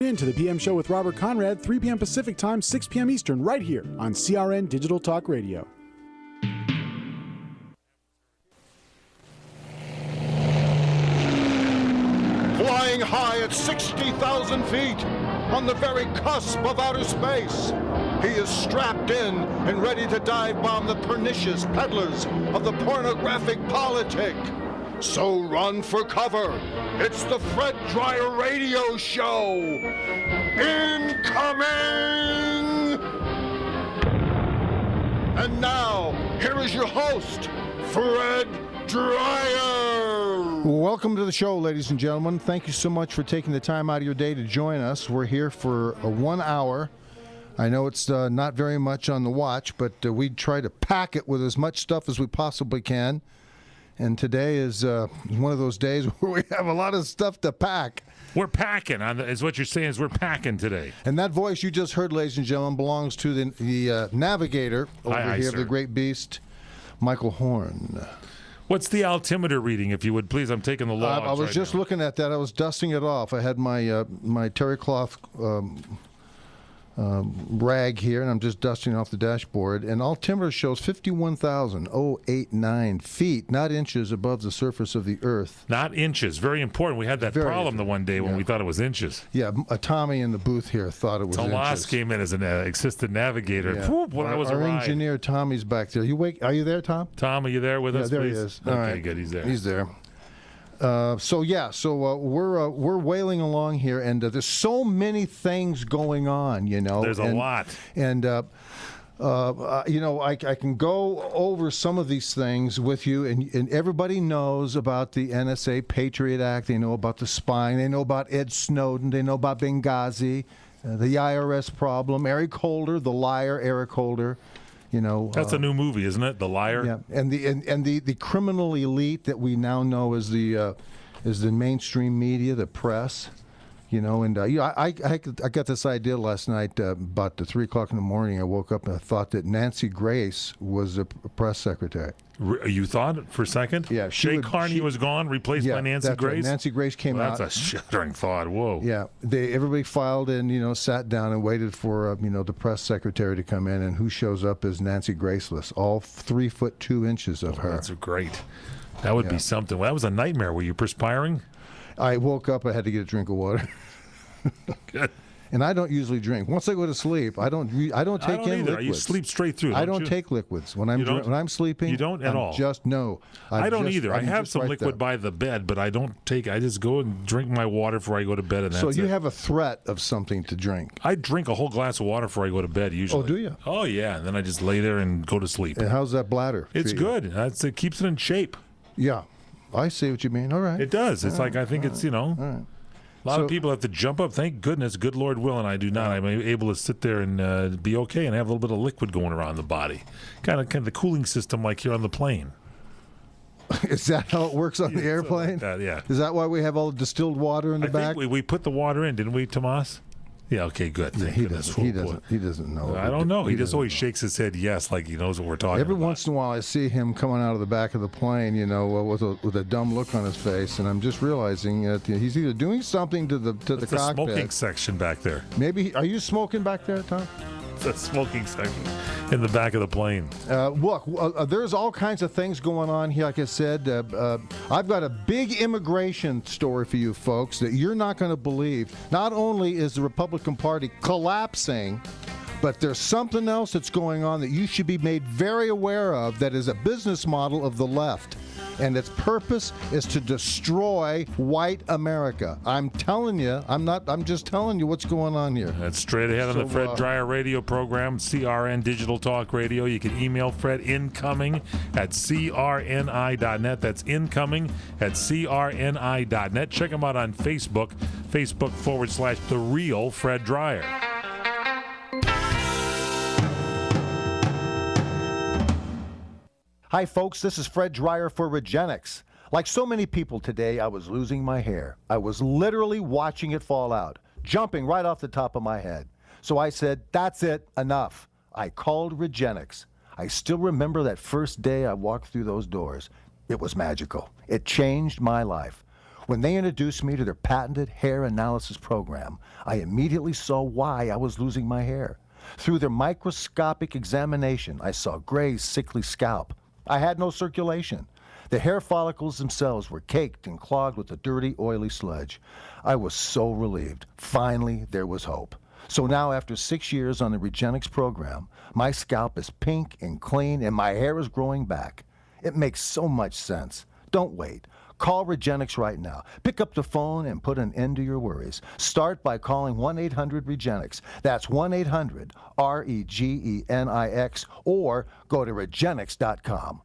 Into the PM Show with Robert Conrad, 3 p.m. Pacific Time, 6 p.m. Eastern, right here on CRN Digital Talk Radio. Flying high at 60,000 feet, on the very cusp of outer space, he is strapped in and ready to dive bomb the pernicious peddlers of the pornographic politic. So run for cover. It's the Fred Dryer Radio Show. Incoming! And now, here is your host, Fred Dryer. Welcome to the show, ladies and gentlemen. Thank you so much for taking the time out of your day to join us. We're here for 1 hour. I know it's not very much on the watch, but we try to pack it with as much stuff as we possibly can. And today is one of those days where we have a lot of stuff to pack. We're packing, is what you're saying, is we're packing today. And that voice you just heard, ladies and gentlemen, belongs to the navigator over here of the great beast, Michael Horn. What's the altimeter reading, if you would, please? I'm taking the logs. I was just looking at that. I was dusting it off. I had my my terry cloth rag here, and I'm just dusting off the dashboard. And altimeter shows 51,089 feet, not inches, above the surface of the Earth. Not inches. Very important. We had that problem the one day when we thought it was inches. Yeah, Tommy in the booth here thought it was inches. Tomas came in as an assistant navigator. Yeah. Whoop, when I was our engineer Tommy's back there. Are you there, Tom? Tom, are you there with us? There please? He is. Okay, all right. Good. He's there. He's there. We're wailing along here, and there's so many things going on, you know. There's a lot. And, I can go over some of these things with you, and everybody knows about the NSA Patriot Act. They know about the spying. They know about Ed Snowden. They know about Benghazi, the IRS problem, Eric Holder, the liar Eric Holder. You know, that's a new movie, isn't it? The Liar. Yeah, and the criminal elite that we now know as the mainstream media, the press. You know, and I got this idea last night about 3 o'clock in the morning. I woke up and I thought that Nancy Grace was a press secretary. You thought for a second? Yeah. Jay Carney was gone, replaced by Nancy Grace? Right. Nancy Grace came out. That's a shuddering thought. Whoa. Yeah. Everybody filed in, sat down and waited for, the press secretary to come in, and who shows up is Nancy Graceless, all 3 foot 2 inches of her. That's great. That would be something. Well, that was a nightmare. Were you perspiring? I woke up, I had to get a drink of water. Good. And I don't usually drink. Once I go to sleep, I don't take in liquids. You sleep straight through. I don't take liquids when I'm sleeping. You don't at all. I don't either. I have some liquid by the bed, but I don't take. I just go and drink my water before I go to bed, and that's so you have a threat of something to drink. I drink a whole glass of water before I go to bed usually. Oh, do you? Oh yeah, and then I just lay there and go to sleep. And how's that bladder? It's good. It keeps it in shape. Yeah, I see what you mean. All right. It does. It's I think it's All right. A lot of people have to jump up. Thank goodness, good Lord willing, I do not. I'm able to sit there and be okay and have a little bit of liquid going around the body. Kind of the cooling system like here on the plane. Is that how it works on the airplane? Like that, yeah. Is that why we have all the distilled water in the back? Think we put the water in, didn't we, Tomas? Yeah, okay, good. Yeah, he doesn't know. I don't know. He just always shakes his head yes, like he knows what we're talking about. Every once in a while I see him coming out of the back of the plane, with a dumb look on his face, and I'm just realizing that he's either doing something to the cockpit. The smoking section back there. Maybe, are you smoking back there, Tom? The smoking section in the back of the plane. Look, there's all kinds of things going on here. Like I said, I've got a big immigration story for you folks that you're not going to believe. Not only is the Republican Party collapsing, but there's something else that's going on that you should be made very aware of that is a business model of the left. And its purpose is to destroy white America. I'm telling you, I'm just telling you what's going on here. That's straight ahead on the Fred Dryer radio program, CRN Digital Talk Radio. You can email Fred incoming at crni.net. That's incoming at crni.net. Check him out on Facebook, Facebook.com/The Real Fred Dryer. Hi, folks. This is Fred Dryer for Regenix. Like so many people today, I was losing my hair. I was literally watching it fall out, jumping right off the top of my head. So I said, that's it, enough. I called Regenix. I still remember that first day I walked through those doors. It was magical. It changed my life. When they introduced me to their patented hair analysis program, I immediately saw why I was losing my hair. Through their microscopic examination, I saw gray, sickly scalp. I had no circulation. The hair follicles themselves were caked and clogged with a dirty, oily sludge. I was so relieved. Finally, there was hope. So now, after 6 years on the Regenix program, my scalp is pink and clean and my hair is growing back. It makes so much sense. Don't wait. Call Regenix right now. Pick up the phone and put an end to your worries. Start by calling 1-800-REGENIX. That's 1-800-REGENIX, or go to Regenix.com.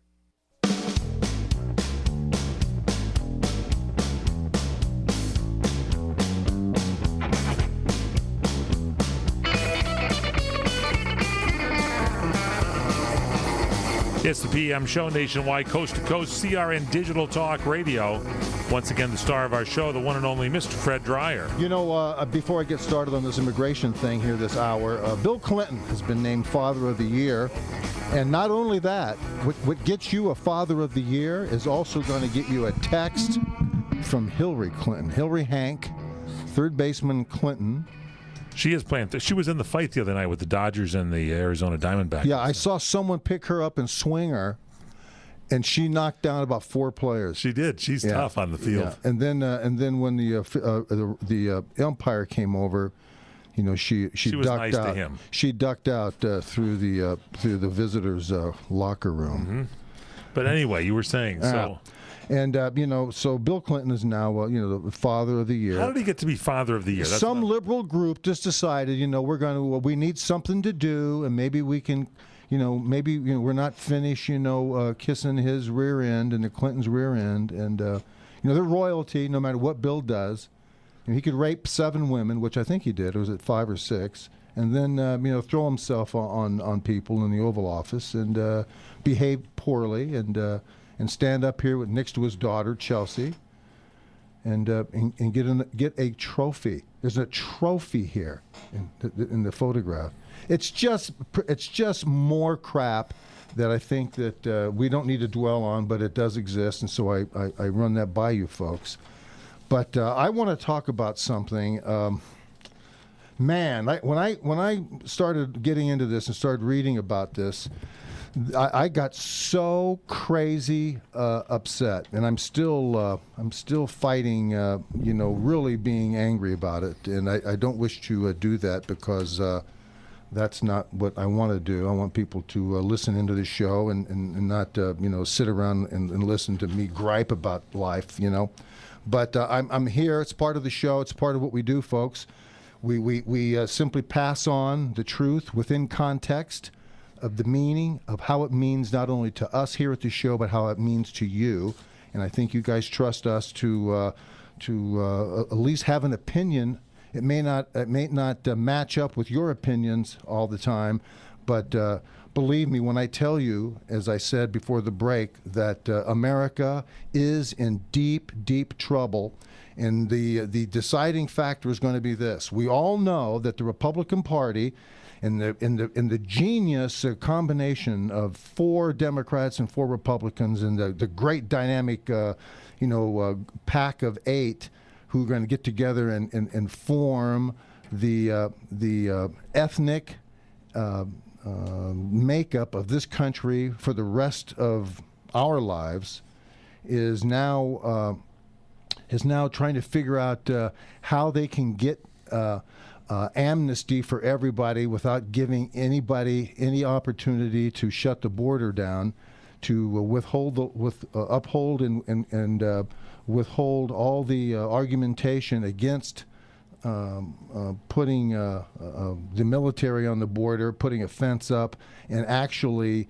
It's the PM show, nationwide, coast to coast, CRN Digital Talk Radio. Once again, the star of our show, the one and only Mr. Fred Dreyer. You know, before I get started on this immigration thing here this hour, Bill Clinton has been named Father of the Year. And not only that, what gets you a Father of the Year is also going to get you a text from Hillary Clinton. Hillary Hank, third baseman Clinton. She is playing. She was in the fight the other night with the Dodgers and the Arizona Diamondbacks. Yeah, I saw someone pick her up and swing her, and she knocked down about 4 players. She did. She's tough on the field. Yeah. And then when the umpire came over, you know, she was ducked nice out. to him. She ducked out through the visitors' locker room. Mm-hmm. But anyway, you were saying so. And, you know, so Bill Clinton is now, you know, the Father of the Year. How did he get to be Father of the Year? That's Some liberal group just decided, you know, we need something to do, and maybe we can, you know, we're not finished, you know, kissing his rear end and the Clintons' rear end. And, you know, they're royalty no matter what Bill does. And he could rape 7 women, which I think he did. Or was it 5 or 6? And then, you know, throw himself on people in the Oval Office and behave poorly and stand up here next to his daughter Chelsea, and get a trophy. There's a trophy here in the photograph. It's just more crap that I think that we don't need to dwell on, but it does exist, and so I run that by you folks. But I want to talk about something. Man, when I started getting into this and started reading about this, I got so crazy upset, and I'm still fighting, you know, really being angry about it. And I don't wish to do that because that's not what I want to do. I want people to listen into the show and not, you know, sit around and listen to me gripe about life, you know. But I'm here. It's part of the show. It's part of what we do, folks. We simply pass on the truth within context of the meaning of how it means not only to us here at the show, but how it means to you. And I think you guys trust us to at least have an opinion. It may not match up with your opinions all the time, but believe me when I tell you, as I said before the break, that America is in deep, deep trouble. And the deciding factor is going to be this. We all know that the Republican Party, in the genius combination of 4 Democrats and 4 Republicans, and the great dynamic, pack of 8 who are going to get together and form the ethnic makeup of this country for the rest of our lives, is now trying to figure out how they can get amnesty for everybody without giving anybody any opportunity to shut the border down, to uphold and withhold all the argumentation against putting the military on the border, putting a fence up, and actually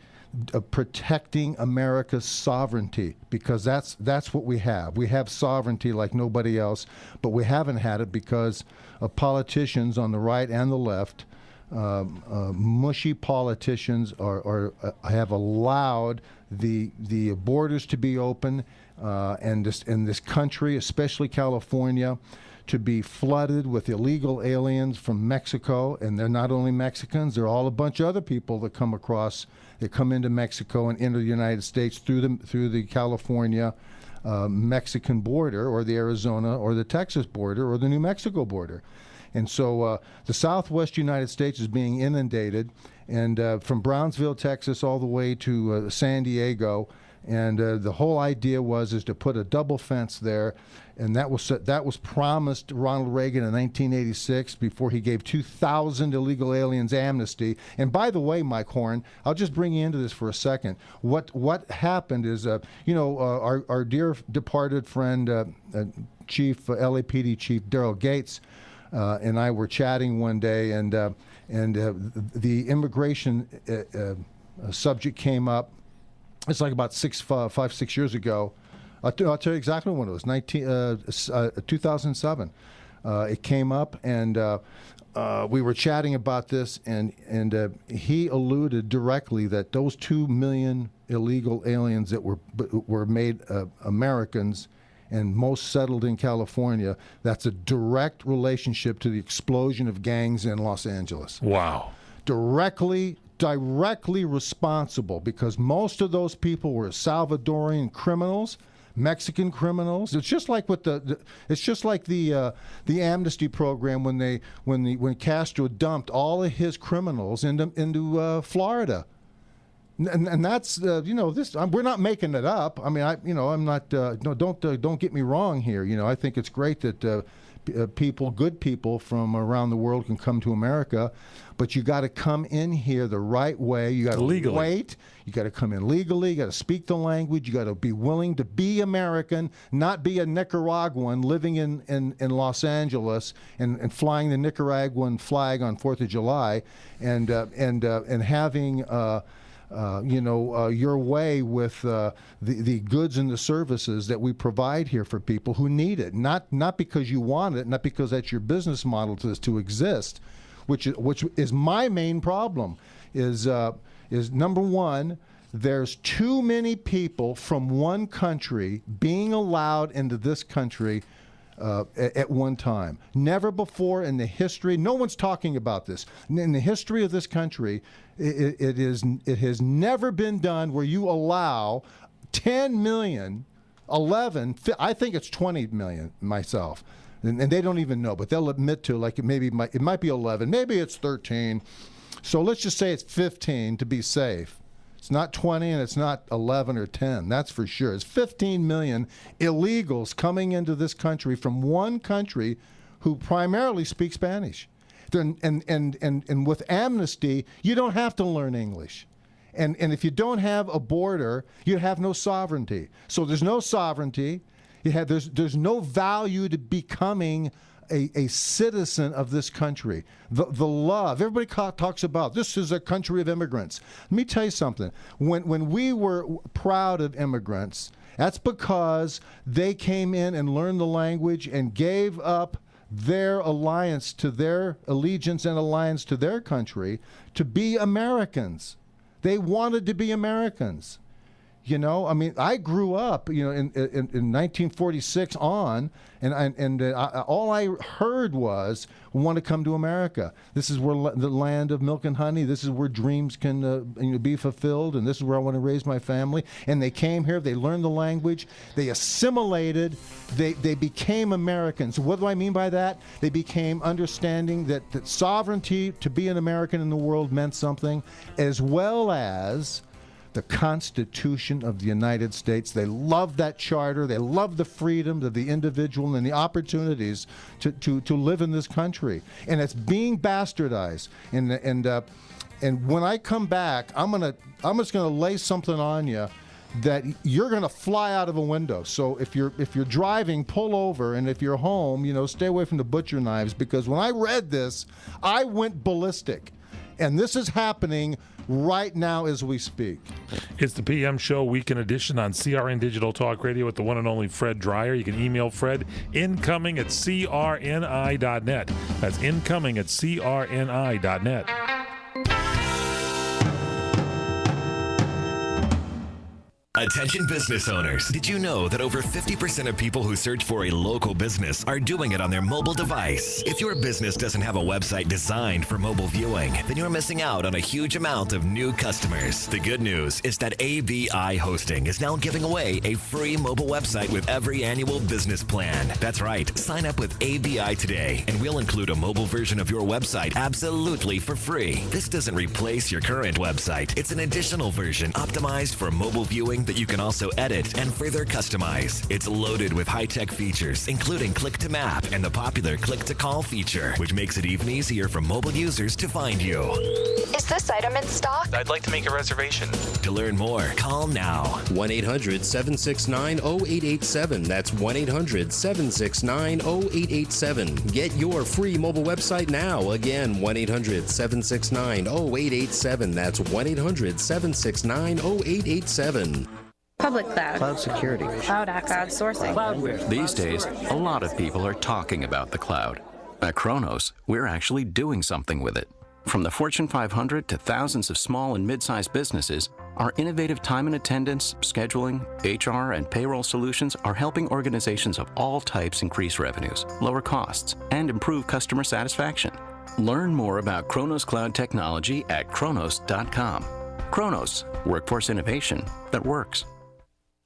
protecting America's sovereignty, because that's what we have. We have sovereignty like nobody else, but we haven't had it because of politicians on the right and the left. Mushy politicians have allowed the borders to be open, and this country, especially California, to be flooded with illegal aliens from Mexico. And they're not only Mexicans, they're all a bunch of other people that come across, that come into Mexico and enter the United States through the California Mexican border or the Arizona or the Texas border or the New Mexico border. And so the southwest United States is being inundated, and from Brownsville, Texas, all the way to San Diego. And the whole idea is to put a double fence there, and that was promised Ronald Reagan in 1986 before he gave 2,000 illegal aliens amnesty. And by the way, Mike Horn, I'll just bring you into this for a second. What happened is, our dear departed friend, Chief LAPD Chief Daryl Gates, and I were chatting one day, and the immigration subject came up. It's like about 6 years ago. I'll tell you exactly when it was. 2007. It came up, and we were chatting about this, and he alluded directly that those 2 million illegal aliens that were made Americans and most settled in California, that's a direct relationship to the explosion of gangs in Los Angeles. Wow. Directly responsible, because most of those people were Salvadorian criminals, Mexican criminals. It's just like with the amnesty program when Castro dumped all of his criminals into Florida. And that's this. We're not making it up. I mean, I'm not. No, don't get me wrong here. I think it's great that good people from around the world can come to America, but you got to come in here the right way. You got to wait. You got to come in legally. You got to speak the language. You got to be willing to be American, not be a Nicaraguan living in Los Angeles and flying the Nicaraguan flag on 4th of July and having. Your way with the goods and the services that we provide here for people who need it, not because you want it, not because that's your business model to exist, which is my main problem. Is number one, there's too many people from one country being allowed into this country at one time. Never before in the history, no one's talking about this. In the history of this country, it has never been done where you allow 10 million, 11, I think it's 20 million myself, and they don't even know, but they'll admit to, like, it might be 11, maybe it's 13. So let's just say it's 15 to be safe. It's not 20 and it's not 11 or 10, that's for sure. It's 15 million illegals coming into this country from one country who primarily speak Spanish. And with amnesty, you don't have to learn English. And if you don't have a border, you have no sovereignty. So there's no sovereignty. There's no value to becoming a citizen of this country. The love, everybody talks about, this is a country of immigrants. Let me tell you something. When we were proud of immigrants, that's because they came in and learned the language and gave up their allegiance to their country to be Americans. They wanted to be Americans. I mean, I grew up, in 1946 on, and all I heard was, we want to come to America. This is where the land of milk and honey. This is where dreams can be fulfilled, and this is where I want to raise my family. And they came here. They learned the language. They assimilated. They became Americans. What do I mean by that? They became understanding that sovereignty, to be an American in the world, meant something, as well as the Constitution of the United States. They love that charter. They love the freedoms of the individual and the opportunities to live in this country. And it's being bastardized. And when I come back, I'm just gonna lay something on you that you're gonna fly out of a window. So if you're driving, pull over, and if you're home, stay away from the butcher knives, because when I read this, I went ballistic. And this is happening right now as we speak. It's the PM Show Weekend Edition on CRN Digital Talk Radio with the one and only Fred Dreyer. You can email Fred incoming at crni.net. That's incoming at crni.net. Attention business owners. Did you know that over 50% of people who search for a local business are doing it on their mobile device? If your business doesn't have a website designed for mobile viewing, then you're missing out on a huge amount of new customers. The good news is that ABI Hosting is now giving away a free mobile website with every annual business plan. That's right. Sign up with ABI today, and we'll include a mobile version of your website absolutely for free. This doesn't replace your current website. It's an additional version optimized for mobile viewing that you can also edit and further customize. It's loaded with high-tech features, including click-to-map and the popular click-to-call feature, which makes it even easier for mobile users to find you. Is this item in stock? I'd like to make a reservation. To learn more, call now. 1-800-769-0887. That's 1-800-769-0887. Get your free mobile website now. Again, 1-800-769-0887. That's 1-800-769-0887. Public cloud. Cloud security. Cloud access. Cloud sourcing. Cloudware. These days, a lot of people are talking about the cloud. At Kronos, we're actually doing something with it. From the Fortune 500 to thousands of small and mid-sized businesses, our innovative time and attendance, scheduling, HR, and payroll solutions are helping organizations of all types increase revenues, lower costs, and improve customer satisfaction. Learn more about Kronos Cloud technology at kronos.com. Kronos, workforce innovation that works.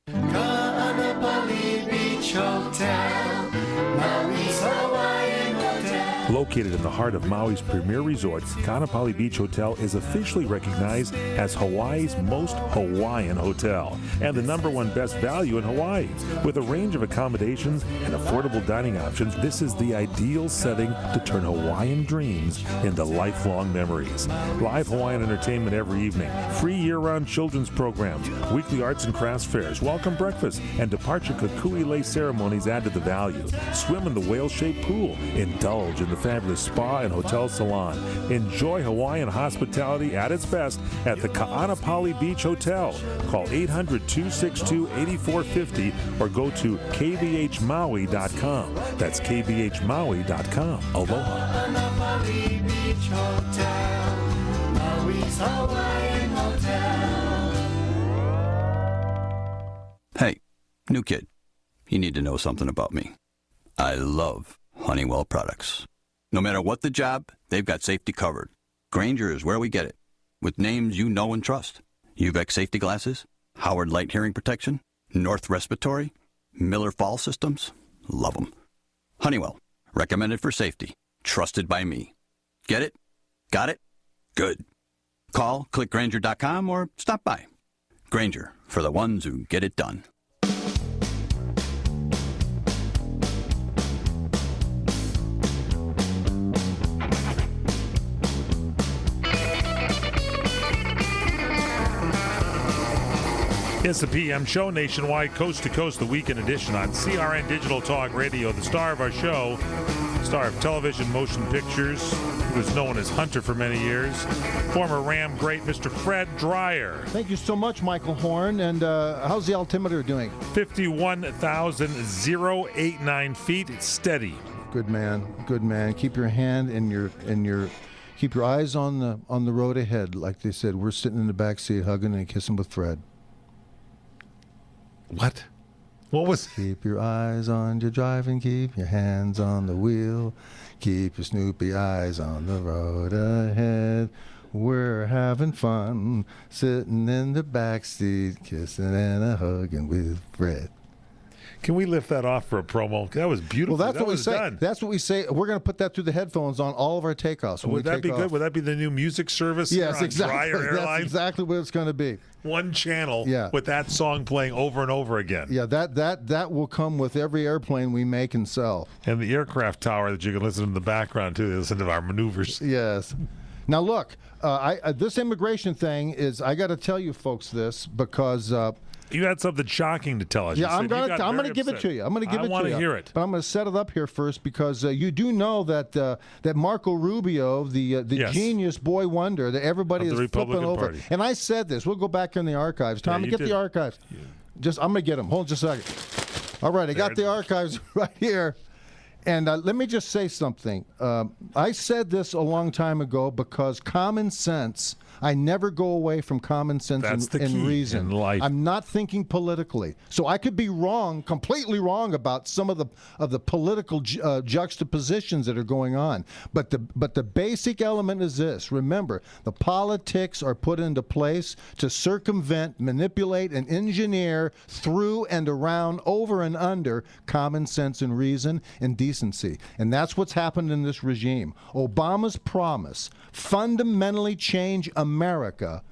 Ka'anapali Beach Hotel, Maui's Hawaiian Hotel. Located in the heart of Maui's premier resort, Ka'anapali Beach Hotel is officially recognized as Hawaii's most Hawaiian hotel and the #1 best value in Hawaii. With a range of accommodations and affordable dining options, this is the ideal setting to turn Hawaiian dreams into lifelong memories. Live Hawaiian entertainment every evening, free year-round children's programs, weekly arts and crafts fairs, welcome breakfast, and departure kuku'i ceremonies add to the value. Swim in the whale-shaped pool, indulge in the fabulous spa and hotel salon. Enjoy Hawaiian hospitality at its best at the Ka'anapali Beach Hotel. Call 800-262-8450 or go to kbhmaui.com. That's kbhmaui.com. Aloha. Ka'anapali Beach Hotel, Maui's Hawaiian Hotel. Hey, new kid. You need to know something about me. I love Honeywell products. No matter what the job, they've got safety covered. Grainger is where we get it, with names you know and trust. UVEC safety glasses, Howard Light hearing protection, North Respiratory, Miller Fall systems. Love them. Honeywell, recommended for safety, trusted by me. Get it? Got it? Good. Call, click Grainger.com, or stop by. Grainger, for the ones who get it done. It's the PM Show, nationwide, coast to coast, the weekend edition on CRN Digital Talk Radio. The star of our show, star of television, motion pictures, who was known as Hunter for many years, former Ram great Mr. Fred Dryer. Thank you so much, Michael Horn. And how's the altimeter doing? 51,089 feet. It's steady. Good man. Good man. Keep your hand and your keep your eyes on the road ahead. Like they said, we're sitting in the back seat hugging and kissing with Fred. What? What was? Keep your eyes on your driving, keep your hands on the wheel, keep your Snoopy eyes on the road ahead. We're having fun, sitting in the back seat, kissing and a hugging with Fred. Can we lift that off for a promo? That was beautiful. Well, that's that what we say. Done. That's what we say. We're going to put that through the headphones on all of our takeoffs. Would that be good? Would that be the new music service? Yes, on exactly. Dryer Airlines? That's exactly what it's going to be. One channel with that song playing over and over again. Yeah, that will come with every airplane we make and sell. And the aircraft tower that you can listen to in the background, too. Listen to our maneuvers. Yes. Now, look, this immigration thing is, I got to tell you folks this because... you had something shocking to tell us. Yeah, I'm going to give it to you. I'm going to give it to you. I want to hear it. But I'm going to set it up here first because you do know that that Marco Rubio, the genius boy wonder that everybody is flipping over. Party. And I said this. We'll go back in the archives. Tommy, get the archives. Yeah. I'm going to get them. Hold just a second. All right, I got the archives right here. And let me just say something. I said this a long time ago because common sense, I never go away from common sense and reason. In life. I'm not thinking politically. So I could be wrong, completely wrong about some of the political juxtapositions that are going on. But the basic element is this. Remember, the politics are put into place to circumvent, manipulate, and engineer through and around, over and under common sense and reason and decency. And that's what's happened in this regime. Obama's promise, fundamentally change America,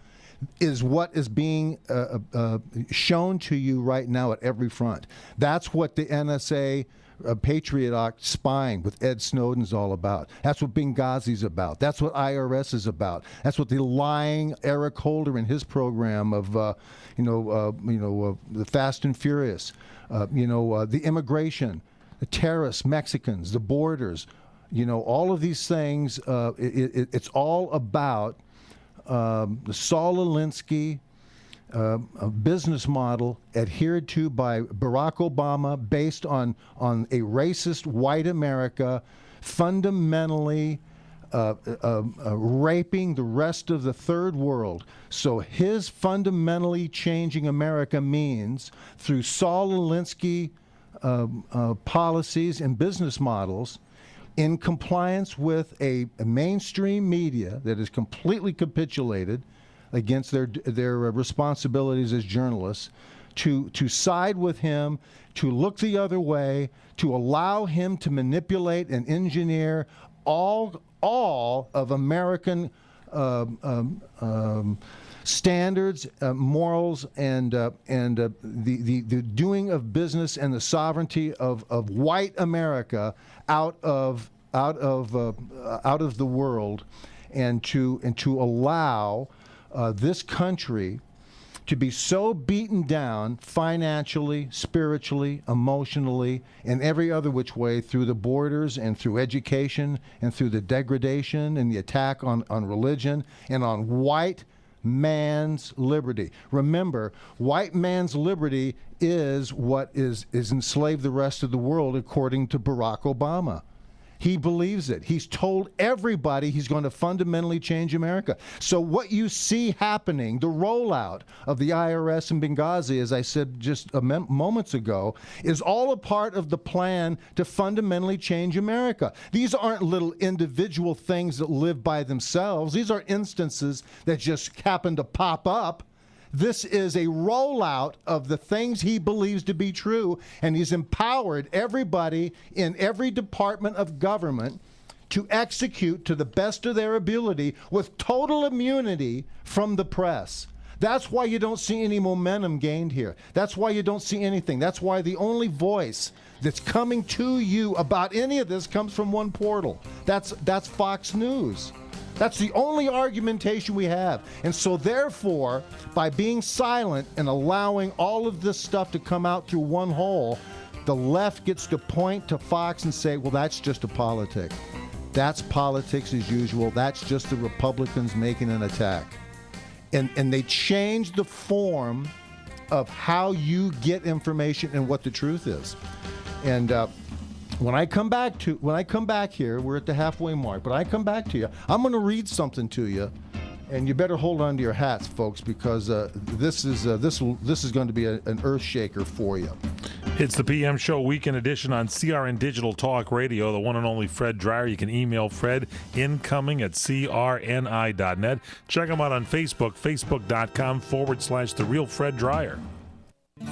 is what is being shown to you right now at every front. That's what the NSA Patriot Act spying with Ed Snowden's all about. That's what Benghazi's about. That's what IRS is about. That's what the lying Eric Holder and his program of, the Fast and Furious, the immigration, the terrorists, Mexicans, the borders, all of these things. It's all about the Saul Alinsky business model adhered to by Barack Obama, based on a racist white America, fundamentally raping the rest of the third world. So his fundamentally changing America means through Saul Alinsky policies and business models, in compliance with a mainstream media that is completely capitulated against their responsibilities as journalists, to side with him, to look the other way, to allow him to manipulate and engineer all of American standards, morals, and the doing of business and the sovereignty of white America out of the world, and to allow this country to be so beaten down financially, spiritually, emotionally, and every other which way through the borders and through education and through the degradation and the attack on religion and on white man's liberty. Remember, white man's liberty is what is enslaved the rest of the world, according to Barack Obama. He believes it. He's told everybody he's going to fundamentally change America. So what you see happening, the rollout of the IRS in Benghazi, as I said just moments ago, is all a part of the plan to fundamentally change America. These aren't little individual things that live by themselves. These are instances that just happen to pop up. This is a rollout of the things he believes to be true, and he's empowered everybody in every department of government to execute to the best of their ability with total immunity from the press. That's why you don't see any momentum gained here. That's why you don't see anything. That's why the only voice that's coming to you about any of this comes from one portal. That's Fox News. That's the only argumentation we have. And so therefore, by being silent and allowing all of this stuff to come out through one hole, the left gets to point to Fox and say, well, that's just a politic. That's politics as usual. That's just the Republicans making an attack. And they change the form of how you get information and what the truth is. And when I come back here, we're at the halfway mark, but I come back to you, I'm going to read something to you, and you better hold on to your hats, folks, because this is going to be an earth shaker for you. It's the PM Show Weekend Edition on CRN Digital Talk Radio, the one and only Fred Dreyer. You can email Fred incoming at crni.net. Check him out on Facebook, facebook.com/The Real Fred Dreyer.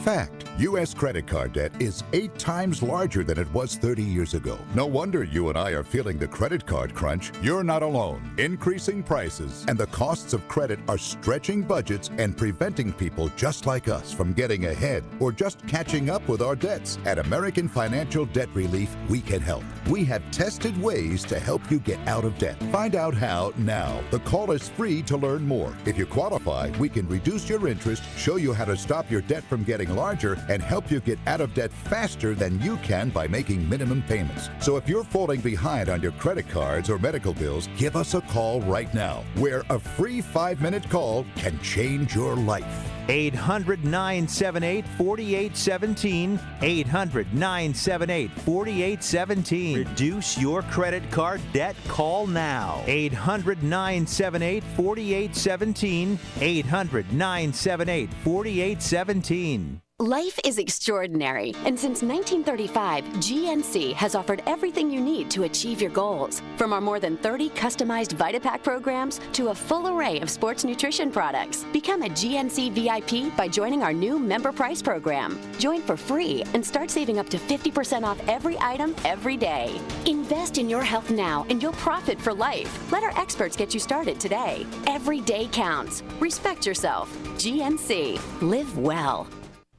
Fact, U.S. credit card debt is 8 times larger than it was 30 years ago. No wonder you and I are feeling the credit card crunch. You're not alone. Increasing prices and the costs of credit are stretching budgets and preventing people just like us from getting ahead or just catching up with our debts. At American Financial Debt Relief, we can help. We have tested ways to help you get out of debt. Find out how now. The call is free to learn more. If you qualify, we can reduce your interest, show you how to stop your debt from getting larger, and help you get out of debt faster than you can by making minimum payments. So if you're falling behind on your credit cards or medical bills, give us a call right now, where a free 5-minute call can change your life. 800-978-4817. 800-978-4817. Reduce your credit card debt. Call now. 800-978-4817. 800-978-4817. Life is extraordinary, and since 1935, GNC has offered everything you need to achieve your goals. From our more than 30 customized VitaPack programs to a full array of sports nutrition products. Become a GNC VIP by joining our new Member Price program. Join for free and start saving up to 50% off every item every day. Invest in your health now, and you'll profit for life. Let our experts get you started today. Every day counts. Respect yourself. GNC. Live well.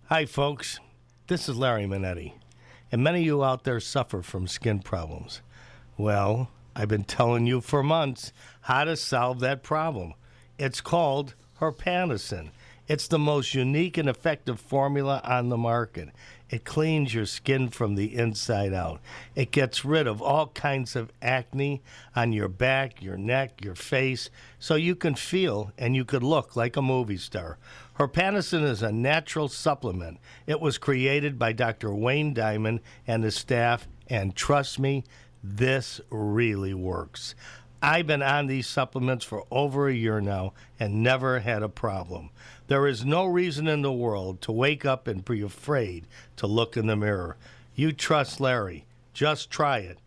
Hi, folks. This is Larry Minetti, and many of you out there suffer from skin problems. Well, I've been telling you for months how to solve that problem. It's called Herpanacin. It's the most unique and effective formula on the market. It cleans your skin from the inside out. It gets rid of all kinds of acne on your back, your neck, your face, so you can feel and you could look like a movie star. Herpanacin is a natural supplement. It was created by Dr. Wayne Diamond and his staff, and trust me, this really works. I've been on these supplements for over a year now and never had a problem. There is no reason in the world to wake up and be afraid to look in the mirror. You trust Larry. Just try it.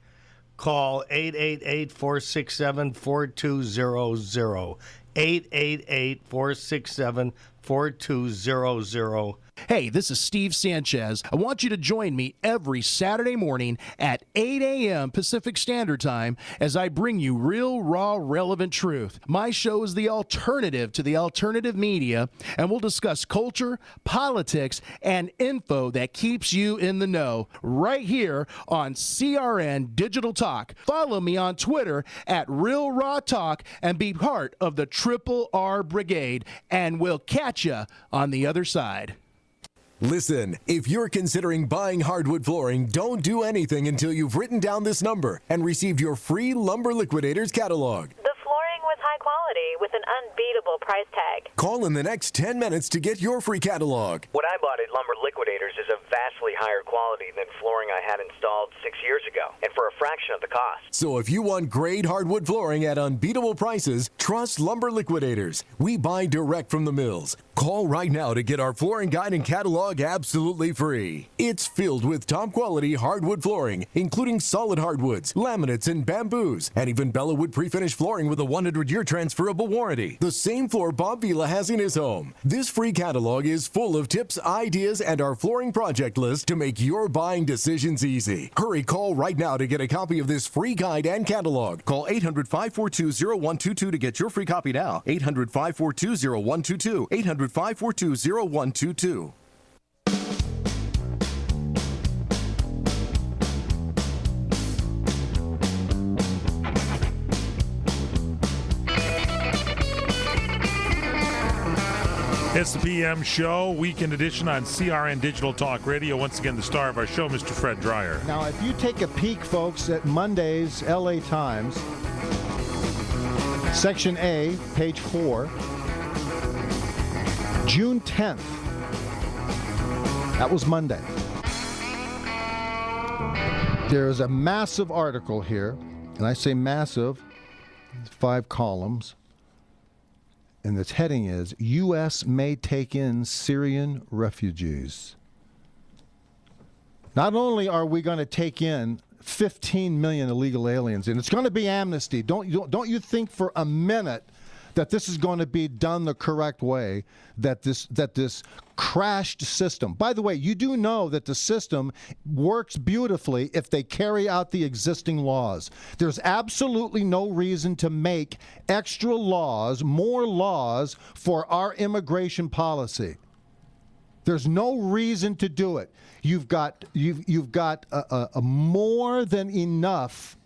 Call 888-467-4200. 888-467-4200. Hey, this is Steve Sanchez. I want you to join me every Saturday morning at 8 a.m. Pacific Standard Time as I bring you real, raw, relevant truth. My show is the alternative to the alternative media, and we'll discuss culture, politics, and info that keeps you in the know right here on CRN Digital Talk. Follow me on Twitter at Real Raw Talk and be part of the Triple R Brigade, and we'll catch you on the other side. Listen, if you're considering buying hardwood flooring, don't do anything until you've written down this number and received your free Lumber Liquidators catalog. The flooring was high quality with an unbeatable price tag. Call in the next 10 minutes to get your free catalog. What I bought at Lumber Liquidators is a vastly higher quality than flooring I had installed 6 years ago, and for a fraction of the cost. So if you want great hardwood flooring at unbeatable prices, trust Lumber Liquidators. We buy direct from the mills. Call right now to get our flooring guide and catalog absolutely free. It's filled with top quality hardwood flooring, including solid hardwoods, laminates, and bamboos, and even Bellawood pre-finished flooring with a 100-year transferable warranty. The same floor Bob Vila has in his home. This free catalog is full of tips, ideas, and our flooring project list to make your buying decisions easy. Hurry, call right now to get a copy of this free guide and catalog. Call 800-542-0122 to get your free copy now. 800-542-0122. 800-542-0122. It's the PM Show, weekend edition on CRN Digital Talk Radio. Once again, the star of our show, Mr. Fred Dreyer. Now, if you take a peek, folks, at Monday's LA Times, Section A, page 4, June 10th. That was Monday. There's a massive article here, and I say massive, 5 columns. And its heading is, U.S. may take in Syrian refugees. Not only are we going to take in 15 million illegal aliens, and it's going to be amnesty. Don't you think for a minute that this is going to be done the correct way, that this crashed system. By the way, you do know that the system works beautifully if they carry out the existing laws. There's absolutely no reason to make extra laws, more laws for our immigration policy. There's no reason to do it. You've got a more than enough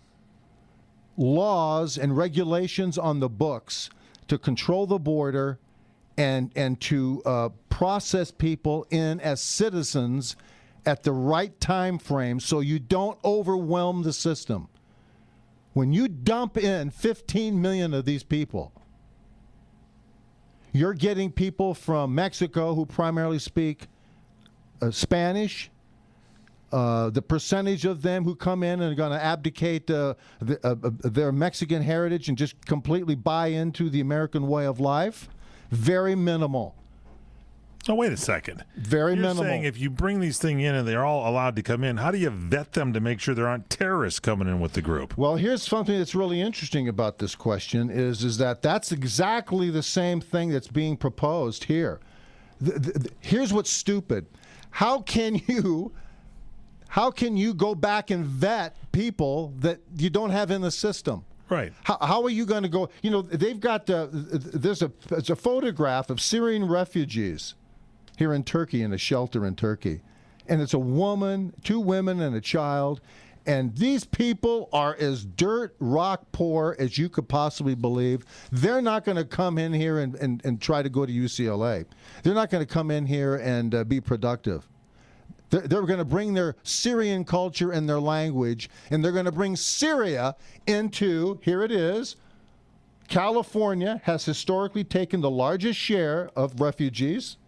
laws and regulations on the books to control the border and to process people in as citizens at the right time frame so you don't overwhelm the system. When you dump in 15 million of these people, You're getting people from Mexico who primarily speak Spanish. The percentage of them who come in and are going to abdicate their Mexican heritage and just completely buy into the American way of life, very minimal. Oh, wait a second. Very minimal. You're saying if you bring these things in and they're all allowed to come in, how do you vet them to make sure there aren't terrorists coming in with the group? Well, here's something that's really interesting about this question is that that's exactly the same thing that's being proposed here. Here's what's stupid. How can you go back and vet people that you don't have in the system? Right. How are you going to go? You know, they've got there's a photograph of Syrian refugees here in Turkey, in a shelter in Turkey. And it's a woman, 2 women, and a child. And these people are as dirt, rock poor as you could possibly believe. They're not going to come in here and try to go to UCLA. They're not going to come in here and be productive. They're going to bring their Syrian culture and their language, and they're going to bring Syria into, here it is, California has historically taken the largest share of refugees,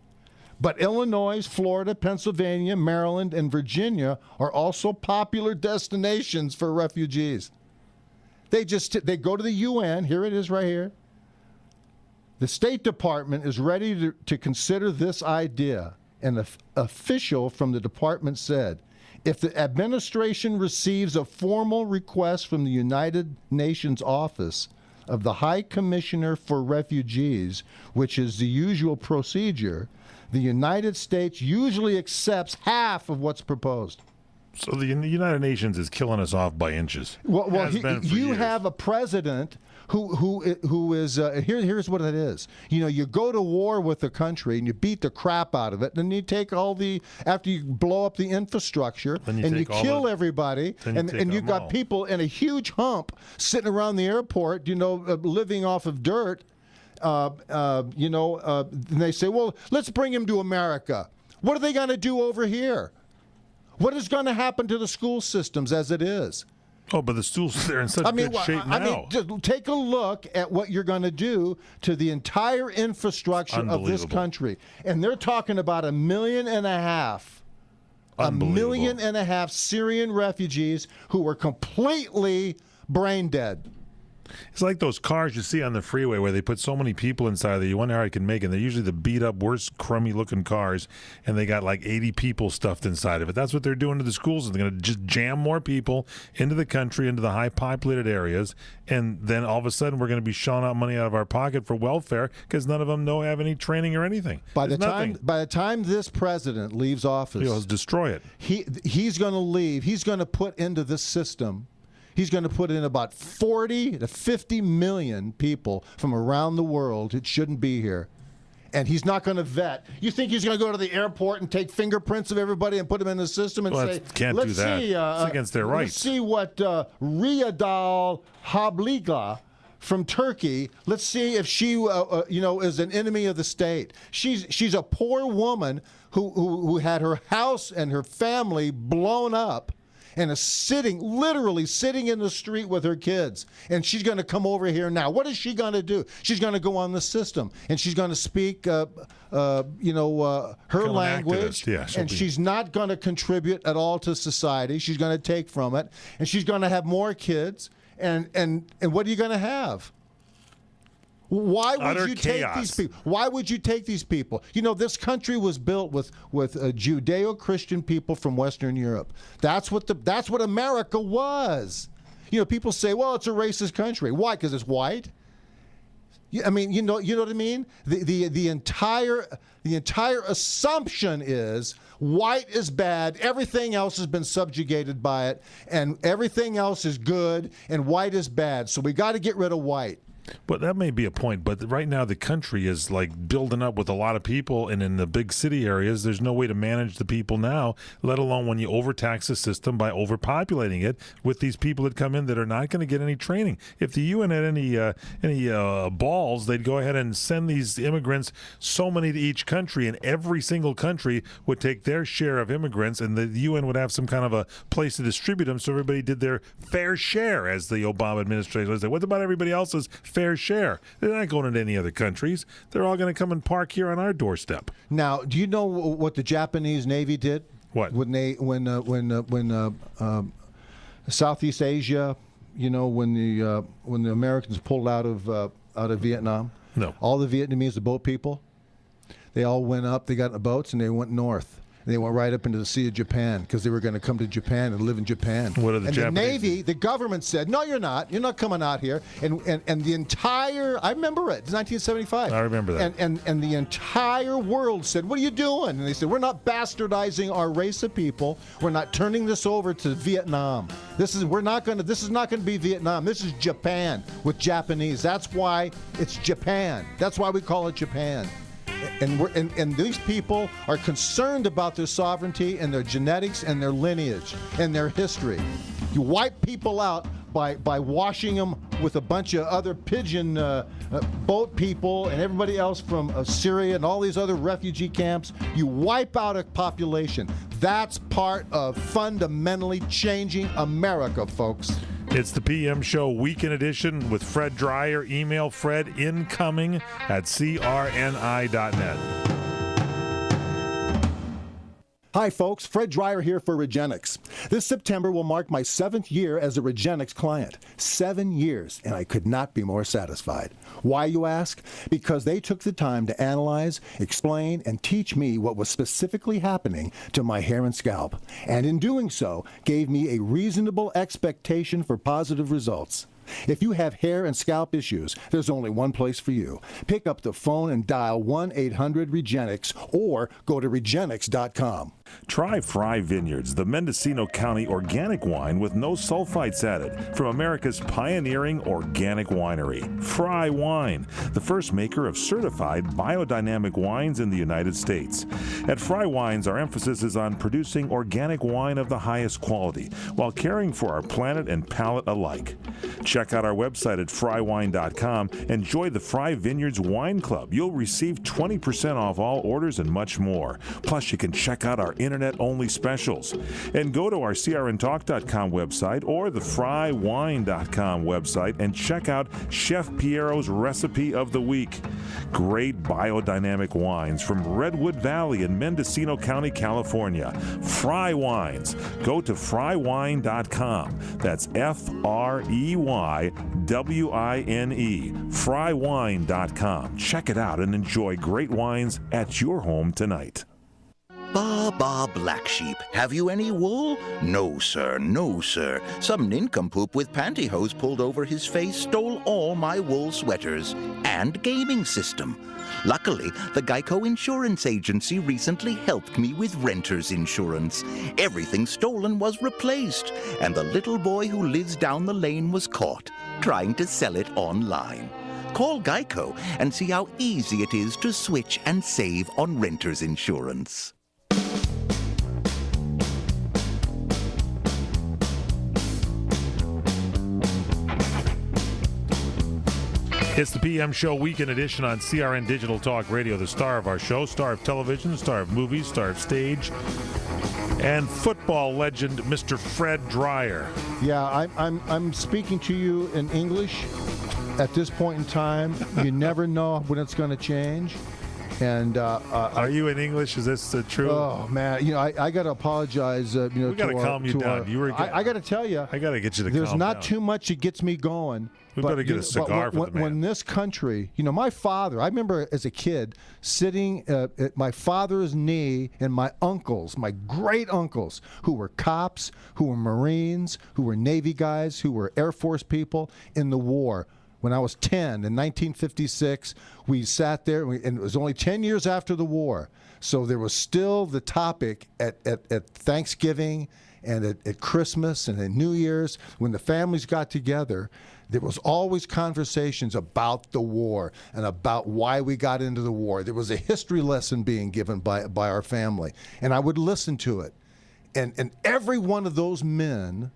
but Illinois, Florida, Pennsylvania, Maryland, and Virginia are also popular destinations for refugees. They go to the UN, here it is right here. The State Department is ready to consider this idea. An official from the department said, if the administration receives a formal request from the United Nations Office of the High Commissioner for Refugees, which is the usual procedure, the United States usually accepts half of what's proposed. So the United Nations is killing us off by inches. Well, you have a president who is here's what it is. You know, you go to war with a country and you beat the crap out of it, and then you take after you blow up the infrastructure and you kill everybody, and you've got people in a huge hump sitting around the airport, living off of dirt. And they say, well, let's bring him to America. What are they going to do over here? What is going to happen to the school systems as it is? Oh, but the schools are in such good shape now. Just take a look at what you're going to do to the entire infrastructure of this country. And they're talking about 1.5 million. 1.5 million Syrian refugees who were completely brain dead. It's like those cars you see on the freeway where they put so many people inside that you wonder how you can make it. They're usually the beat-up, worst, crummy-looking cars, and they got like 80 people stuffed inside of it. That's what they're doing to the schools. They're going to just jam more people into the country, into the high-populated areas, and then all of a sudden we're going to be shelling out money out of our pocket for welfare because none of them have any training or anything. By the time this president leaves office, he'll destroy it. He's going to leave. He's going to put into this system. He's going to put in about 40 to 50 million people from around the world that shouldn't be here. And he's not going to vet. You think he's going to go to the airport and take fingerprints of everybody and put them in the system and say, can't do that. It's against their rights. Let's see what Riyadal Habligla from Turkey, let's see if she is an enemy of the state. She's a poor woman who had her house and her family blown up, and is literally sitting in the street with her kids. And she's going to come over here now. What is she going to do? She's going to go on the system, and she's going to speak, her language. And she's not going to contribute at all to society. She's going to take from it, and she's going to have more kids. And what are you going to have? Why would you take these people? Why would you take these people? This country was built with Judeo-Christian people from Western Europe. That's what America was. People say, well, it's a racist country. Why? Because it's white. I mean, you know what I mean? The entire assumption is white is bad. Everything else has been subjugated by it, and everything else is good, and white is bad. So we got to get rid of white. But that may be a point. But right now the country is like building up with a lot of people, and in the big city areas, there's no way to manage the people now, let alone when you overtax the system by overpopulating it with these people that come in that are not going to get any training. If the UN had any balls, they'd go ahead and send these immigrants, so many to each country, and every single country would take their share of immigrants, and the UN would have some kind of a place to distribute them so everybody did their fair share, as the Obama administration would say. What about everybody else's fair share. They're not going into any other countries. They're all going to come and park here on our doorstep. Now, do you know what the Japanese Navy did? What? When Southeast Asia, when the Americans pulled out of Vietnam? No. All the Vietnamese, the boat people, they all went up. They got in the boats and they went north. They went right up into the Sea of Japan because they were going to come to Japan and live in Japan. What are the and Japanese? The Navy, the government said, no, you're not. You're not coming out here. And the entire, I remember it, it's 1975. I remember that. And the entire world said, what are you doing? And they said, we're not bastardizing our race of people. We're not turning this over to Vietnam. This is not going to be Vietnam. This is Japan with Japanese. That's why it's Japan. That's why we call it Japan. And these people are concerned about their sovereignty and their genetics and their lineage and their history. You wipe people out by washing them with a bunch of other pigeon boat people and everybody else from Syria and all these other refugee camps. You wipe out a population. That's part of fundamentally changing America, folks. It's the PM Show Weekend Edition with Fred Dreyer. Email Fred incoming at crni.net. Hi, folks. Fred Dreyer here for Regenix. This September will mark my 7th year as a Regenix client. 7 years, and I could not be more satisfied. Why, you ask? Because they took the time to analyze, explain, and teach me what was specifically happening to my hair and scalp, and in doing so, gave me a reasonable expectation for positive results. If you have hair and scalp issues, there's only one place for you. Pick up the phone and dial 1-800-REGENIX or go to Regenix.com. Try Fry Vineyards, the Mendocino County organic wine with no sulfites added from America's pioneering organic winery. Fry Wine, the first maker of certified biodynamic wines in the United States. At Fry Wines, our emphasis is on producing organic wine of the highest quality while caring for our planet and palate alike. Check out our website at frywine.com and join the Fry Vineyards Wine Club. You'll receive 20% off all orders and much more. Plus, you can check out our internet-only specials. And go to our crntalk.com website or the frywine.com website and check out Chef Piero's Recipe of the Week. Great biodynamic wines from Redwood Valley in Mendocino County, California. Fry Wines. Go to frywine.com. That's FREYWINE. Frywine.com. Check it out and enjoy great wines at your home tonight. Ba, black sheep, have you any wool? No, sir, no, sir. Some nincompoop with pantyhose pulled over his face stole all my wool sweaters and gaming system. Luckily, the Geico Insurance Agency recently helped me with renter's insurance. Everything stolen was replaced, and the little boy who lives down the lane was caught trying to sell it online. Call Geico and see how easy it is to switch and save on renter's insurance. It's the PM Show Weekend Edition on CRN Digital Talk Radio, the star of our show, star of television, star of movies, star of stage, and football legend, Mr. Fred Dreyer. Yeah, I'm speaking to you in English at this point in time. You never know when it's going to change. And are you in English? Is this true? Oh man, I got to apologize. We got to calm you down. I got to tell you, I got to get you to. There's calm not down. too much that gets me going. We better get a cigar for the man. When this country, my father, I remember as a kid sitting at my father's knee, and my uncles, my great uncles, who were cops, who were Marines, who were Navy guys, who were Air Force people in the war. When I was 10 in 1956, we sat there, and it was only 10 years after the war. So there was still the topic at Thanksgiving and at Christmas and at New Year's, when the families got together, there was always conversations about the war and about why we got into the war. There was a history lesson being given by our family, and I would listen to it. And every one of those men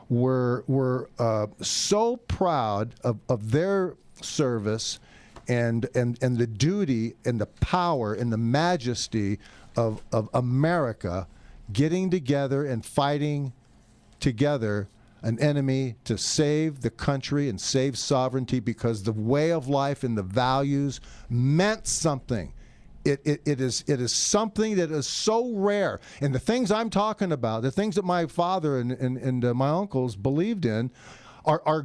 were so proud of their service and the duty and the power and the majesty of America getting together and fighting together an enemy to save the country and save sovereignty because the way of life and the values meant something. It is something that is so rare. And the things I'm talking about, the things that my father and my uncles believed in, are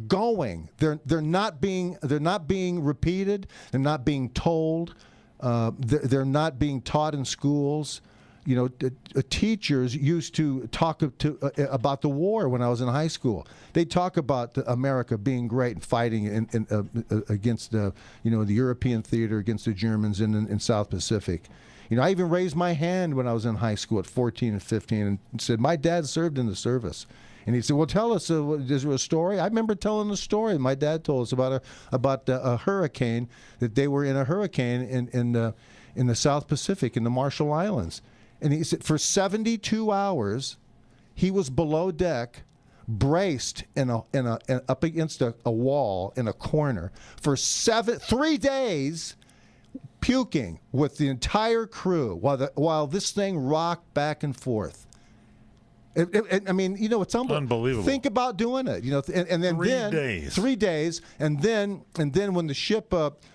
going. They're not being repeated. They're not being told. They're not being taught in schools. You know, teachers used to talk about the war when I was in high school. They talk about America being great and fighting against the European theater, against the Germans in South Pacific. You know, I even raised my hand when I was in high school at 14 and 15 and said, my dad served in the service. And he said, well, tell us, is there a story? I remember telling a story my dad told us about a hurricane, that they were in a hurricane in the South Pacific, in the Marshall Islands. And he said for 72 hours, he was below deck, braced up against a wall in a corner for 3 days, puking with the entire crew while this thing rocked back and forth. I mean, you know, it's unbelievable. Think about doing it, you know, and then 3 days, and then when the ship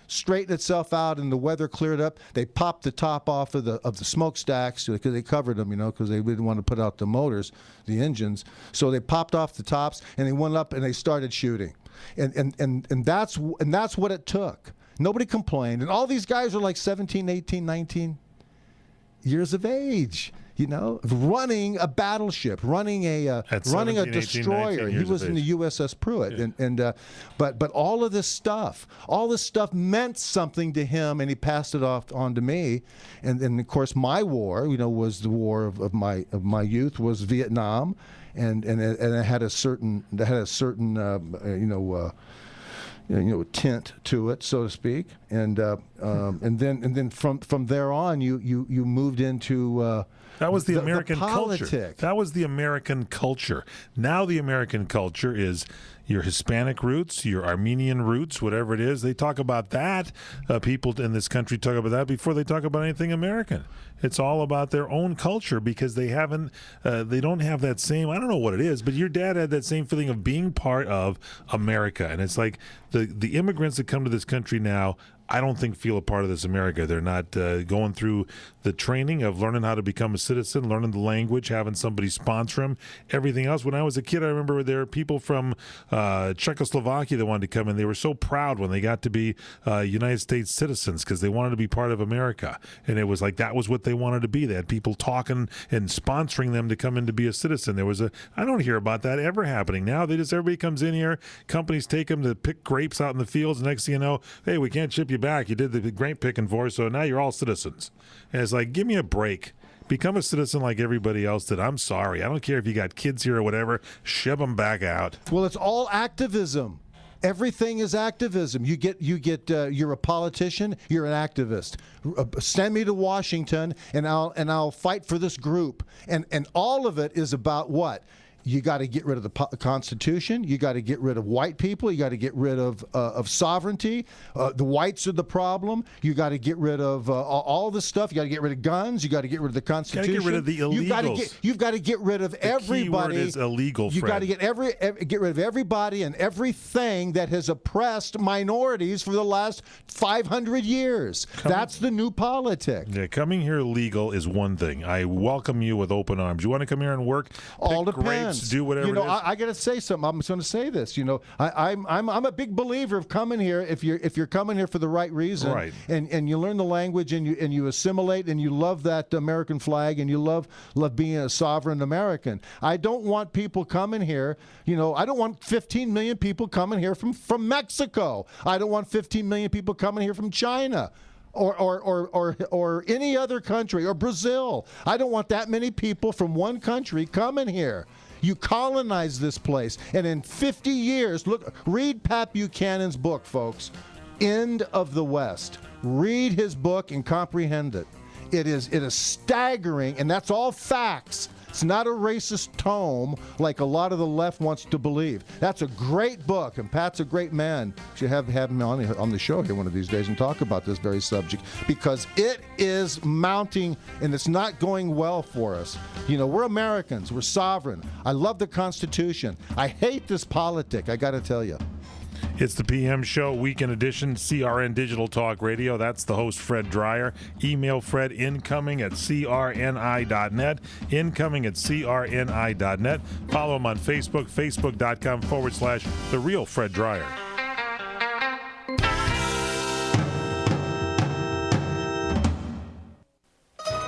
straightened itself out and the weather cleared up, they popped the top off of the smokestacks because they covered them, you know, because they didn't want to put out the motors, the engines. So they popped off the tops and they went up and they started shooting, and that's what it took. Nobody complained, and all these guys are like 17, 18, 19 years of age. You know, running a battleship, running a destroyer. He was in the USS Pruitt, yeah. But all this stuff meant something to him, and he passed it on to me. And of course, my war, you know, was the war of my youth, was Vietnam, and it had a certain tint to it, so to speak. And then from there on, you moved into. That was the American culture. That was the American culture. Now the American culture is your Hispanic roots, your Armenian roots, whatever it is. They talk about that. People in this country talk about that before they talk about anything American. It's all about their own culture because they don't have that same, I don't know what it is, but your dad had that same feeling of being part of America. And it's like the immigrants that come to this country now, I don't think feel a part of this America. They're not going through the training of learning how to become a citizen, learning the language, having somebody sponsor them, everything else. When I was a kid, I remember there were people from Czechoslovakia that wanted to come in. They were so proud when they got to be United States citizens because they wanted to be part of America. And it was like that was what they wanted to be. They had people talking and sponsoring them to come in to be a citizen. I don't hear about that ever happening now. Everybody comes in here, companies take them to pick grapes out in the fields. Next thing you know, hey, we can't ship you back. You did the grape picking for us, so now you're all citizens. And it's like, give me a break. Become a citizen like everybody else did. I'm sorry. I don't care if you got kids here or whatever. Shove them back out. Well, it's all activism. Everything is activism. You're a politician. You're an activist. Send me to Washington, and I'll fight for this group. And all of it is about what? You got to get rid of the Constitution. You got to get rid of white people. You got to get rid of sovereignty. The whites are the problem. You got to get rid of all this stuff. You got to get rid of guns. You got to get rid of the Constitution. You got to get rid of the illegals. You've got to get rid of everybody. The key word is illegal, You got to get rid of everybody and everything that has oppressed minorities for the last 500 years. That's the new politic. Yeah, coming here legal is one thing. I welcome you with open arms. You want to come here and work? All depends. Do whatever. You know, it is. I got to say something. I'm going to say this. You know, I'm a big believer of coming here if you're coming here for the right reason, right? And you learn the language and you assimilate and you love that American flag and you love being a sovereign American. I don't want people coming here. You know, I don't want 15 million people coming here from Mexico. I don't want 15 million people coming here from China. Or any other country, or Brazil. I don't want that many people from one country coming here. You colonize this place, and in 50 years, read Pat Buchanan's book, folks, End of the West. Read his book and comprehend it. It is staggering, and that's all facts. It's not a racist tome like a lot of the left wants to believe. That's a great book, and Pat's a great man. We should have him on the show here one of these days and talk about this very subject, because it is mounting and it's not going well for us. You know, we're Americans. We're sovereign. I love the Constitution. I hate this politic, I got to tell you. It's the PM Show, Weekend Edition, CRN Digital Talk Radio. That's the host, Fred Dreyer. Email Fred, incoming@crni.net, incoming@crni.net. Follow him on Facebook, facebook.com/The Real Fred Dreyer.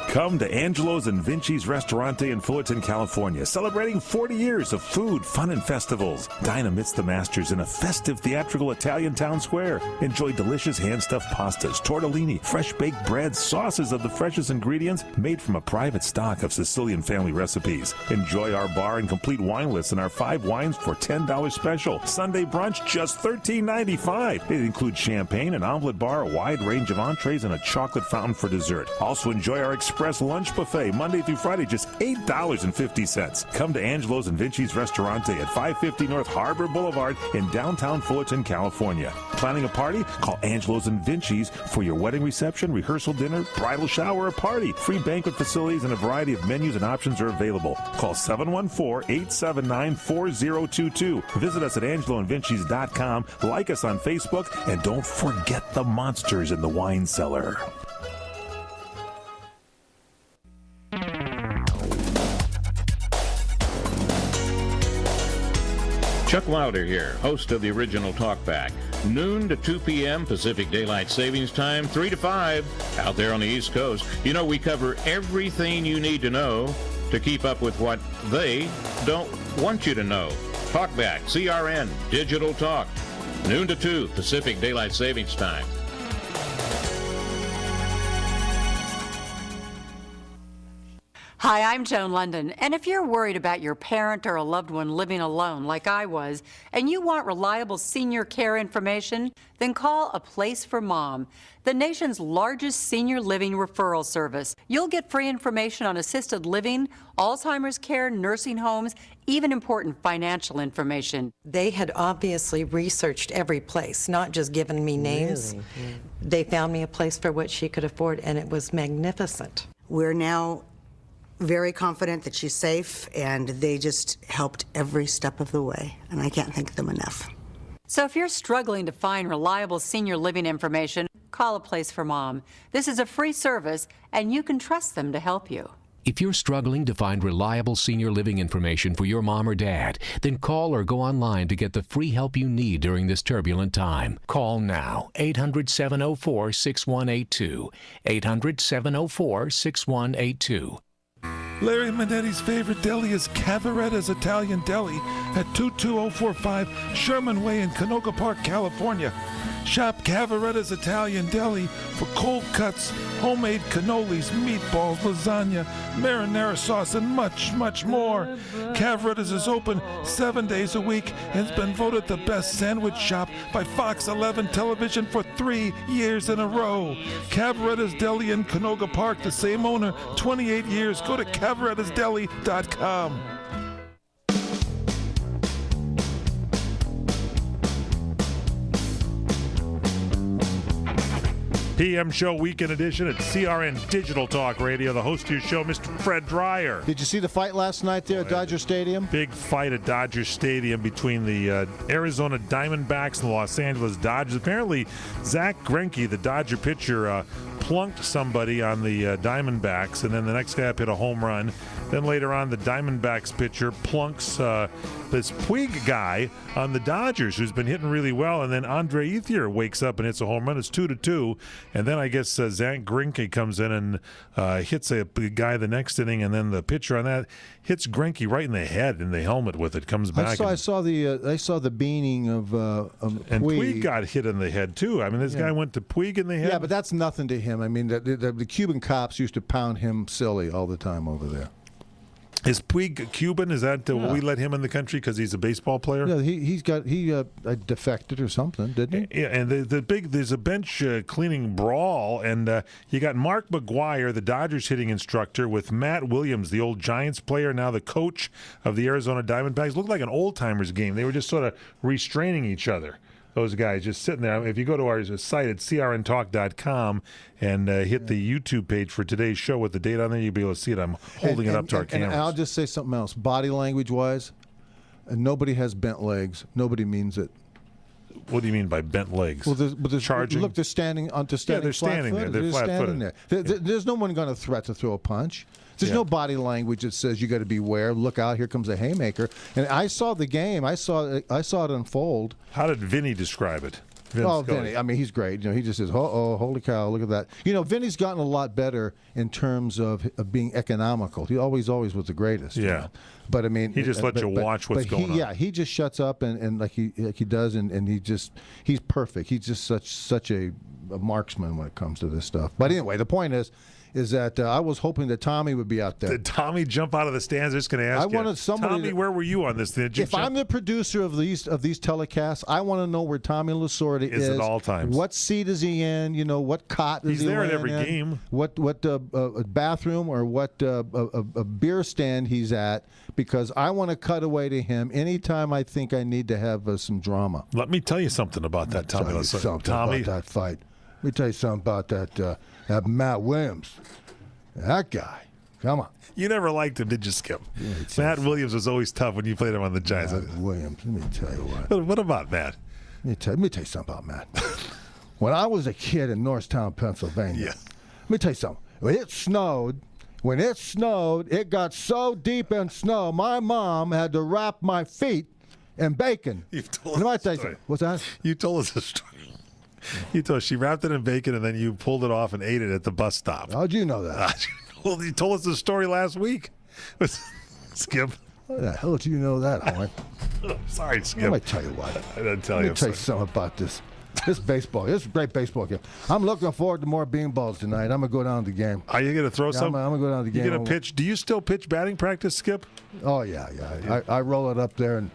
Come to Angelo's and Vinci's Restaurante in Fullerton, California, celebrating 40 years of food, fun, and festivals. Dine amidst the masters in a festive theatrical Italian town square. Enjoy delicious hand-stuffed pastas, tortellini, fresh-baked breads, sauces of the freshest ingredients made from a private stock of Sicilian family recipes. Enjoy our bar and complete wine list and our 5 wines for $10 special. Sunday brunch, just $13.95. It includes champagne, an omelet bar, a wide range of entrees, and a chocolate fountain for dessert. Also enjoy our express lunch buffet Monday through Friday, just $8.50. Come to Angelo's and Vinci's Restaurante at 550 North Harbor Boulevard in downtown Fullerton, California. Planning a party? Call Angelo's and Vinci's for your wedding reception, rehearsal dinner, bridal shower, or party. Free banquet facilities and a variety of menus and options are available. Call 714-879-4022. Visit us at angeloandvincis.com. Like us on Facebook, and don't forget the monsters in the wine cellar. Chuck Lauder here, host of the original Talkback. Noon to 2 p.m. Pacific Daylight Savings Time, 3 to 5 out there on the East Coast. You know, we cover everything you need to know to keep up with what they don't want you to know. Talkback, CRN, Digital Talk. Noon to 2 Pacific Daylight Savings Time. Hi, I'm Joan London, and if you're worried about your parent or a loved one living alone like I was, and you want reliable senior care information, then call A Place for Mom, the nation's largest senior living referral service. You'll get free information on assisted living, Alzheimer's care, nursing homes, even important financial information. They had obviously researched every place, not just given me names. Really? Yeah. They found me a place for what she could afford, and it was magnificent. We're now very confident that she's safe, and they just helped every step of the way, and I can't thank them enough. So if you're struggling to find reliable senior living information, call A Place for Mom. This is a free service, and you can trust them to help you. If you're struggling to find reliable senior living information for your mom or dad, then call or go online to get the free help you need during this turbulent time. Call now, 800-704-6182, 800-704-6182. Larry Manetti's favorite deli is Cavaretta's Italian Deli at 22045 Sherman Way in Canoga Park, California. Shop Cavaretta's Italian Deli for cold cuts, homemade cannolis, meatballs, lasagna, marinara sauce, and much, much more. Cavaretta's is open 7 days a week and has been voted the best sandwich shop by Fox 11 Television for 3 years in a row. Cavaretta's Deli in Canoga Park, the same owner, 28 years. Go to cavarettasdeli.com. PM Show Weekend Edition at CRN Digital Talk Radio. The host of your show, Mr. Fred Dreyer. Did you see the fight last night there at Dodger Stadium? Big fight at Dodger Stadium between the Arizona Diamondbacks and the Los Angeles Dodgers. Apparently, Zach Greinke, the Dodger pitcher, plunked somebody on the Diamondbacks, and then the next guy up hit a home run. Then later on, the Diamondbacks pitcher plunks this Puig guy on the Dodgers, who's been hitting really well, and then Andre Ethier wakes up and hits a home run. It's 2-2, and then I guess Zach Greinke comes in and hits a guy the next inning, and then the pitcher on that hits Greinke right in the head in the helmet with it. Comes back. I saw the beaning of and Puig. Puig got hit in the head too. I mean, this guy went to Puig in the head. Yeah, but that's nothing to him. I mean, the Cuban cops used to pound him silly all the time over there. Is Puig Cuban? Is that will we let him in the country because he's a baseball player? Yeah, he defected or something, didn't he? Yeah, and there's a bench cleaning brawl, and you got Mark McGwire, the Dodgers hitting instructor, with Matt Williams, the old Giants player, now the coach of the Arizona Diamondbacks. Looked like an old timers game. They were just sort of restraining each other. Those guys just sitting there. If you go to our site at crntalk.com and hit the YouTube page for today's show with the date on there, you'll be able to see it. I'm holding it up to our cameras. And I'll just say something else. Body language-wise, nobody has bent legs. Nobody means it. What do you mean by bent legs? Well, there's charging. Look, they're standing onto standing. Yeah, they're standing there. They're flat-footed. There's no one going to threat to throw a punch. There's no body language that says you got to beware. Look out! Here comes a haymaker. And I saw the game. I saw it unfold. How did Vinny describe it? Vinny. I mean, he's great. He just says, "Oh, holy cow! Look at that." Vinny's gotten a lot better in terms of being economical. He always was the greatest. Yeah. But I mean, he just lets you watch what's going on. Yeah, he just shuts up and like he does, and he's perfect. He's just such a marksman when it comes to this stuff. But anyway, the point is that I was hoping that Tommy would be out there. Did Tommy jump out of the stands? I'm just going to ask wanted somebody. Tommy, where were you on this? If I'm the producer of these telecasts, I want to know where Tommy Lasorda is at all times. What seat is he in? What cot is he in? He's there at every game. What bathroom or what a beer stand he's at? Because I want to cut away to him anytime I think I need to have some drama. Let me tell you something about that, Tommy. About that fight. Let me tell you something about that Matt Williams. That guy. Come on. You never liked him, did you, Skip? Yeah, Matt Williams was always tough when you played him on the Giants. Matt Williams. Let me tell you what. What about Matt? Let me tell you something about Matt. When I was a kid in Norristown, Pennsylvania, let me tell you something. When it snowed, it got so deep in snow, my mom had to wrap my feet in bacon. You've told us a story. What's that? You told us a story. She wrapped it in bacon and then you pulled it off and ate it at the bus stop. How'd you know that? Well, you told us the story last week. Skip. How the hell did you know that, Howard? Sorry, Skip. Let me tell you what. I didn't tell you. Let me tell you something about this. This baseball. This is a great baseball game. I'm looking forward to more beanballs tonight. I'm going to go down to the game. Are you going to throw some? I'm going to go down to the game. You going to pitch? Do you still pitch batting practice, Skip? Oh, yeah. I roll it up there and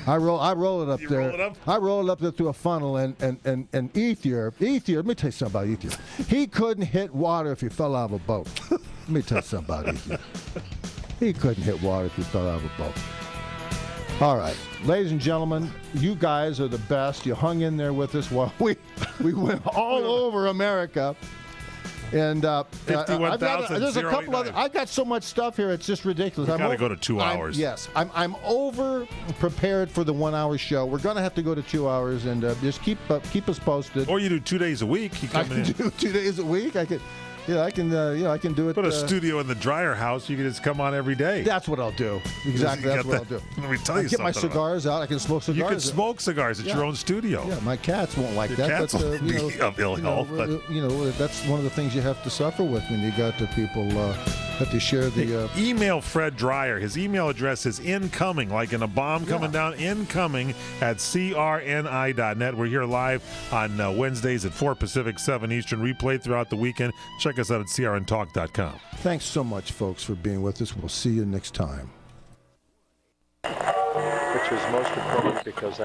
I roll it up there. Roll it up? I roll it up there through a funnel and Ethier, let me tell you something about Ethier. He couldn't hit water if he fell out of a boat. Let me tell you something about Ethier. He couldn't hit water if he fell out of a boat. All right, ladies and gentlemen, you guys are the best. You hung in there with us while we went all over America. And there's a couple other. I got so much stuff here; it's just ridiculous. We've got to go to 2 hours. I'm over prepared for the 1 hour show. We're going to have to go to 2 hours, and just keep us posted. Or you do 2 days a week. I can do 2 days a week. I can do it. Put a studio in the Dryer house. You can just come on every day. That's what I'll do. Exactly. That's what I'll do. Let me tell you something. Get my cigars out. I can smoke cigars. You can smoke cigars at your own studio. Yeah, my cats won't like that. Cats won't be of ill health. That's one of the things you have to suffer with when you got the people have to share the. Email Fred Dryer. His email address is incoming, like in a bomb coming down. Incoming at crni.net. We're here live on Wednesdays at 4 Pacific, 7 Eastern. Replayed throughout the weekend. Check us out at crntalk.com. Thanks so much, folks, for being with us. We'll see you next time. Which is most important because